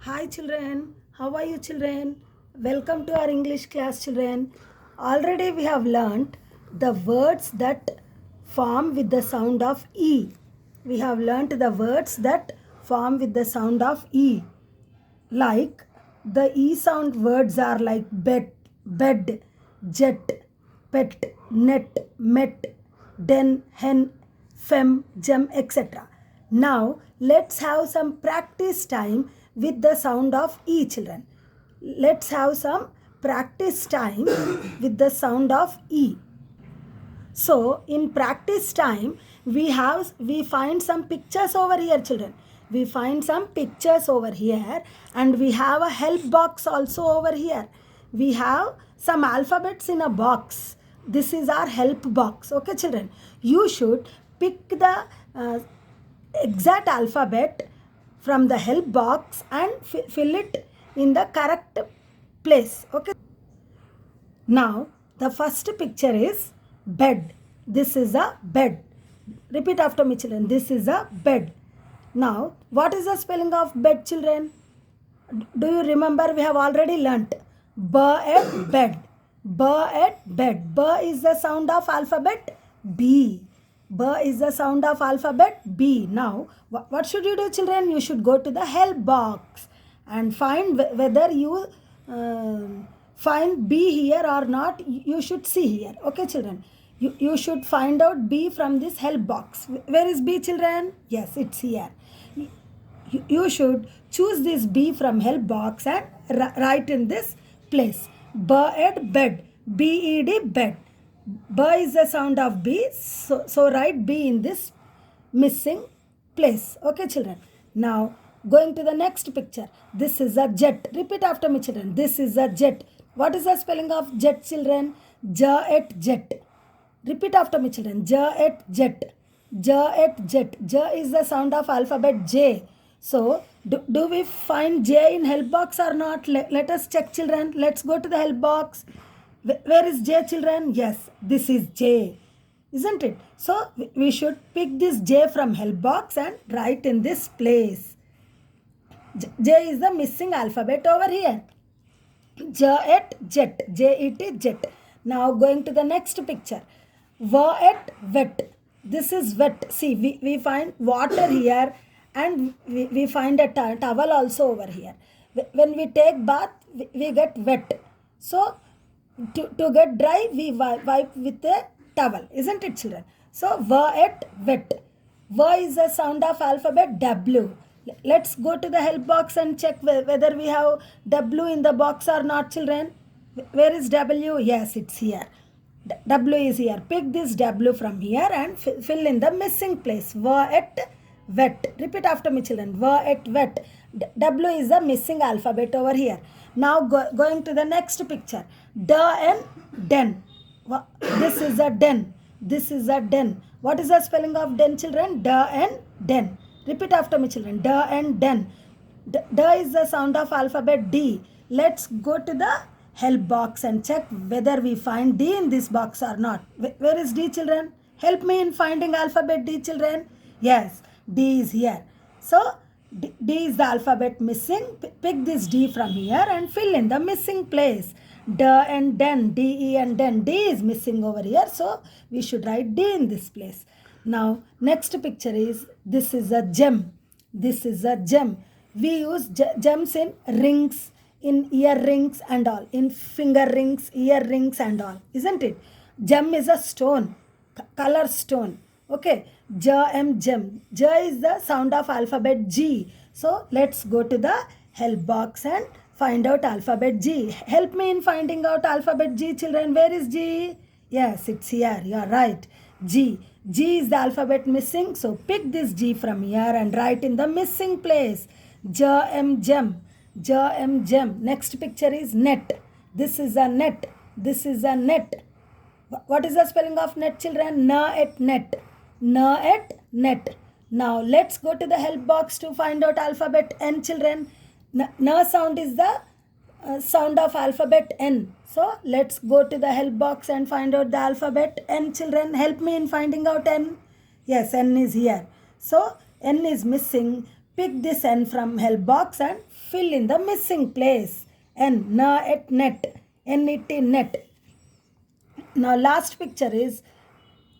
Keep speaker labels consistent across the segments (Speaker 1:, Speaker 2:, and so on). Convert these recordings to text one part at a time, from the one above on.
Speaker 1: Hi children, how are you children? Welcome to our English class children. Already we have learnt the words that form with the sound of E. We have learnt the words that form with the sound of E. Like the E sound words are like bed, jet, pet, net, met, den, hen, fem, gem, etc. Now let's have some practice time with the sound of E children. Let's have some practice time with the sound of E. So in practice time, we find some pictures over here, children. We find some pictures over here, and we have a help box also over here. We have some alphabets in a box. This is our help box. Okay, children. You should pick the exact alphabet from the help box and fill it in the correct place. Okay. Now, the first picture is bed. This is a bed. Repeat after me, children. This is a bed. Now, what is the spelling of bed, children? Do you remember? We have already learnt. B at bed. B at bed. B is the sound of alphabet B. B is the sound of alphabet B. Now, what should you do, children? You should go to the help box and find whether you find B here or not. You should see here. Okay, children. You should find out B from this help box. Where is B, children? Yes, it's here. You should choose this B from help box and write in this place. Bed, bed. B-E-D, bed. B is the sound of B. So write B in this missing place. Okay, children. Now, going to the next picture. This is a jet. Repeat after me, children. This is a jet. What is the spelling of jet, children? J at jet. Repeat after me, children. J at jet. J at jet. J is the sound of alphabet J. So, do we find J in help box or not? Let us check, children. Let's go to the help box. Where is J, children? Yes, this is J. Isn't it? So, we should pick this J from help box and write in this place. J is the missing alphabet over here. J at jet. J-E-T, jet. Now, going to the next picture. V at wet. This is wet. See, we find water here and we find a towel also over here. When we take bath, we get wet. So, to get dry, we wipe with a towel. Isn't it, children? So, V at wet. V is the sound of alphabet W. Let's go to the help box and check whether we have W in the box or not, children. Where is W? Yes, it's here. W is here. Pick this W from here and fill in the missing place. V at wet. Repeat after me, children. V at wet. W is the missing alphabet over here. Now going to the next picture. D and den. This is a den. This is a den. What is the spelling of den, children? D and den. Repeat after me, children. D and den. D is the sound of alphabet D. Let's go to the help box and check whether we find D in this box or not. Where is D, children? Help me in finding alphabet D, children. Yes, D is here. So, D is the alphabet missing. Pick this D from here and fill in the missing place. D and den, D-E and den. D is missing over here. So, we should write D in this place. Now, next picture is, this is a gem. This is a gem. We use gems in rings, in earrings and all. In finger rings, earrings and all. Isn't it? Gem is a stone. Color stone. Okay. Gem. J is the sound of alphabet G. So, let's go to the help box and find out alphabet G. Help me in finding out alphabet G, children. Where is G? Yes, it's here. You are right. G. G is the alphabet missing. So, pick this G from here and write in the missing place. Gem. Gem. Next picture is net. This is a net. This is a net. What is the spelling of net, children? N at net. N at net. Now, let's go to the help box to find out alphabet N, children. N sound is the sound of alphabet N. So, let's go to the help box and find out the alphabet N, children. Help me in finding out N. Yes, N is here. So, N is missing. Pick this N from help box and fill in the missing place. N, na at net, N-E-T, net. Now last picture is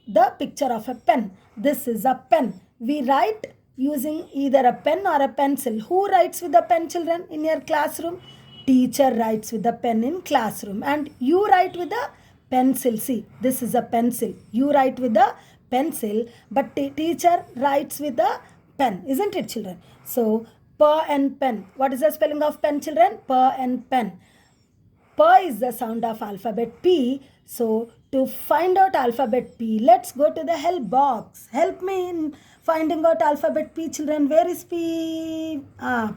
Speaker 1: the picture of a pen. This is a pen. We write using either a pen or a pencil. Who writes with a pen, children, in your classroom? Teacher writes with a pen in classroom. And you write with a pencil. See, this is a pencil. You write with a pencil, but teacher writes with a pen. Isn't it, children? So, P and pen. What is the spelling of pen, children? P and pen. P is the sound of alphabet P. So, to find out alphabet P, let's go to the help box. Help me in finding out alphabet P, children. Where is P?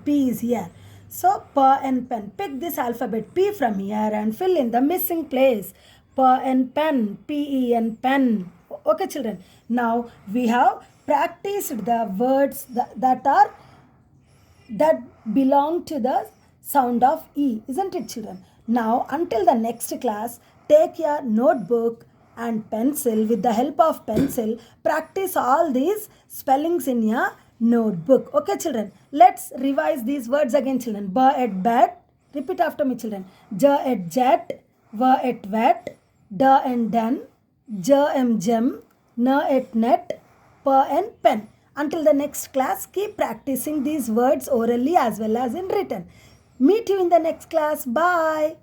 Speaker 1: P is here. So, P and pen. Pick this alphabet P from here and fill in the missing place. P and pen. P-E and pen. Okay, children. Now, we have practiced the words that belong to the sound of E. Isn't it, children? Now, until the next class, take your notebook and pencil. With the help of pencil, practice all these spellings in your notebook. Okay, children? Let's revise these words again, children. B at bat. Repeat after me, children. J at jet. V at wet. D and den. J and gem. N at net. P and pen. Until the next class, keep practicing these words orally as well as in written. Meet you in the next class. Bye.